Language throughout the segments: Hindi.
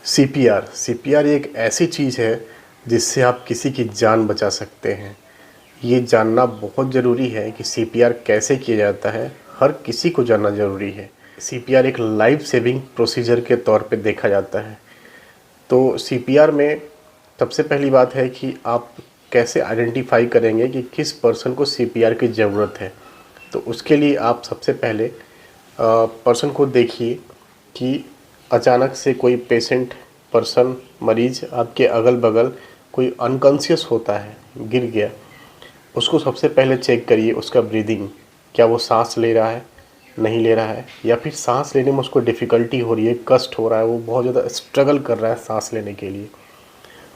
सीपीआर एक ऐसी चीज़ है जिससे आप किसी की जान बचा सकते हैं। ये जानना बहुत ज़रूरी है कि सीपीआर कैसे किया जाता है, हर किसी को जानना ज़रूरी है। सीपीआर एक लाइफ सेविंग प्रोसीजर के तौर पे देखा जाता है। तो सीपीआर में सबसे पहली बात है कि आप कैसे आइडेंटिफाई करेंगे कि किस पर्सन को सीपीआर की ज़रूरत है। तो उसके लिए आप सबसे पहले पर्सन को देखिए कि अचानक से कोई पेशेंट पर्सन मरीज़ आपके अगल बगल कोई अनकॉन्शियस होता है, गिर गया, उसको सबसे पहले चेक करिए उसका ब्रीदिंग, क्या वो सांस ले रहा है, नहीं ले रहा है, या फिर सांस लेने में उसको डिफ़िकल्टी हो रही है, कष्ट हो रहा है, वो बहुत ज़्यादा स्ट्रगल कर रहा है सांस लेने के लिए।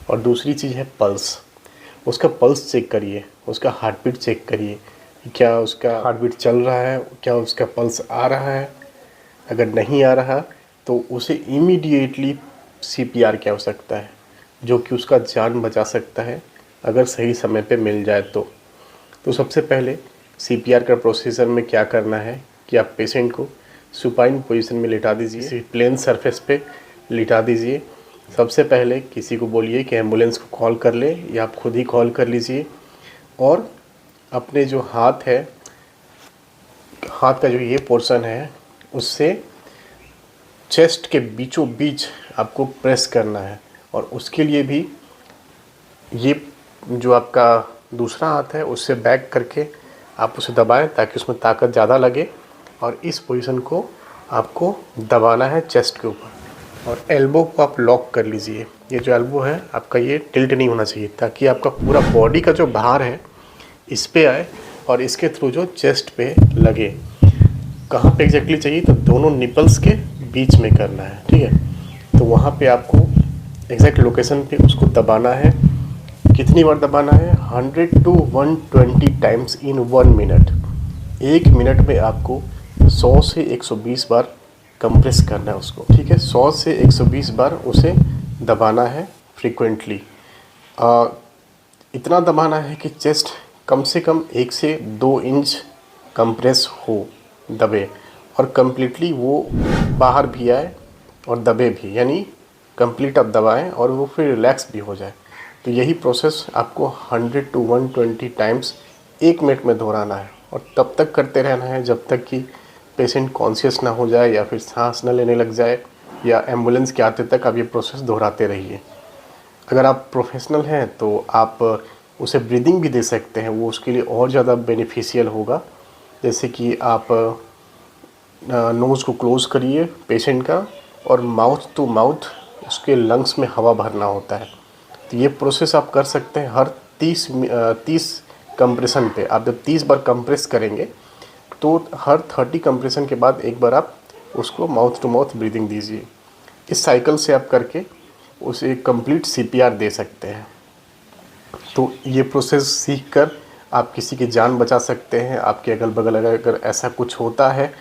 और दूसरी चीज़ है पल्स, उसका पल्स चेक करिए, उसका हार्ट बीट चेक करिए, क्या उसका हार्ट बीट चल रहा है, क्या उसका पल्स आ रहा है। अगर नहीं आ रहा तो उसे इमीडिएटली सीपीआर की आवश्यकता है, जो कि उसका जान बचा सकता है अगर सही समय पे मिल जाए तो सबसे पहले सीपीआर का प्रोसीजर में क्या करना है कि आप पेशेंट को सुपाइन पोजीशन में लिटा दीजिए, किसी प्लेन सरफेस पे लिटा दीजिए। सबसे पहले किसी को बोलिए कि एम्बुलेंस को कॉल कर ले, या आप खुद ही कॉल कर लीजिए। और अपने जो हाथ है, हाथ का जो ये पोर्शन है, उससे चेस्ट के बीचों बीच आपको प्रेस करना है। और उसके लिए भी ये जो आपका दूसरा हाथ है उससे बैक करके आप उसे दबाएं ताकि उसमें ताकत ज़्यादा लगे। और इस पोजीशन को आपको दबाना है चेस्ट के ऊपर। और एल्बो को आप लॉक कर लीजिए। ये जो एल्बो है आपका, ये टिल्ट नहीं होना चाहिए, ताकि आपका पूरा बॉडी का जो भार है इस पे आए और इसके थ्रू जो चेस्ट पे लगे। कहाँ पे एग्जैक्टली चाहिए, तो दोनों निपल्स के बीच में करना है, ठीक है। तो वहाँ पे आपको एग्जैक्ट लोकेशन पे उसको दबाना है। कितनी बार दबाना है? 100 to 120 times in 1 minute. 1 minute में आपको 100 से 120 बार कंप्रेस करना है उसको, ठीक है। 100 से 120 बार उसे दबाना है फ्रीक्वेंटली। इतना दबाना है कि चेस्ट कम से कम 1 से 2 इंच कंप्रेस हो, दबे, और कम्प्लीटली वो बाहर भी आए और दबे भी, यानी कंप्लीट आप दबाएं और वो फिर रिलैक्स भी हो जाए। तो यही प्रोसेस आपको 100 to 120 टाइम्स 1 मिनट में दोहराना है। और तब तक करते रहना है जब तक कि पेशेंट कॉन्शियस ना हो जाए, या फिर सांस न लेने लग जाए, या एम्बुलेंस के आते तक आप ये प्रोसेस दोहराते रहिए। अगर आप प्रोफेशनल हैं तो आप उसे ब्रीदिंग भी दे सकते हैं, वो उसके लिए और ज़्यादा बेनिफिशियल होगा। जैसे कि आप नोज़ को क्लोज़ करिए पेशेंट का, और माउथ टू माउथ उसके लंग्स में हवा भरना होता है। तो ये प्रोसेस आप कर सकते हैं हर 30 कंप्रेशन पे। आप जब 30 बार कंप्रेस करेंगे तो हर 30 कंप्रेशन के बाद एक बार आप उसको माउथ टू माउथ ब्रीदिंग दीजिए। इस साइकिल से आप करके उसे कंप्लीट सीपीआर दे सकते हैं। तो ये प्रोसेस सीख कर आप किसी की जान बचा सकते हैं। आपके अगल बगल अगर ऐसा कुछ होता है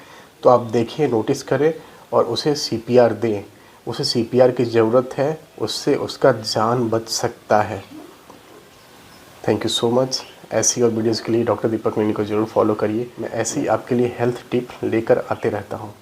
तो आप देखिए, नोटिस करें और उसे सीपीआर दें। उसे सीपीआर की ज़रूरत है, उससे उसका जान बच सकता है। Thank you so much. ऐसी और वीडियोज़ के लिए डॉक्टर दीपक मीनी को ज़रूर फॉलो करिए। मैं ऐसी आपके लिए हेल्थ टिप लेकर आते रहता हूँ।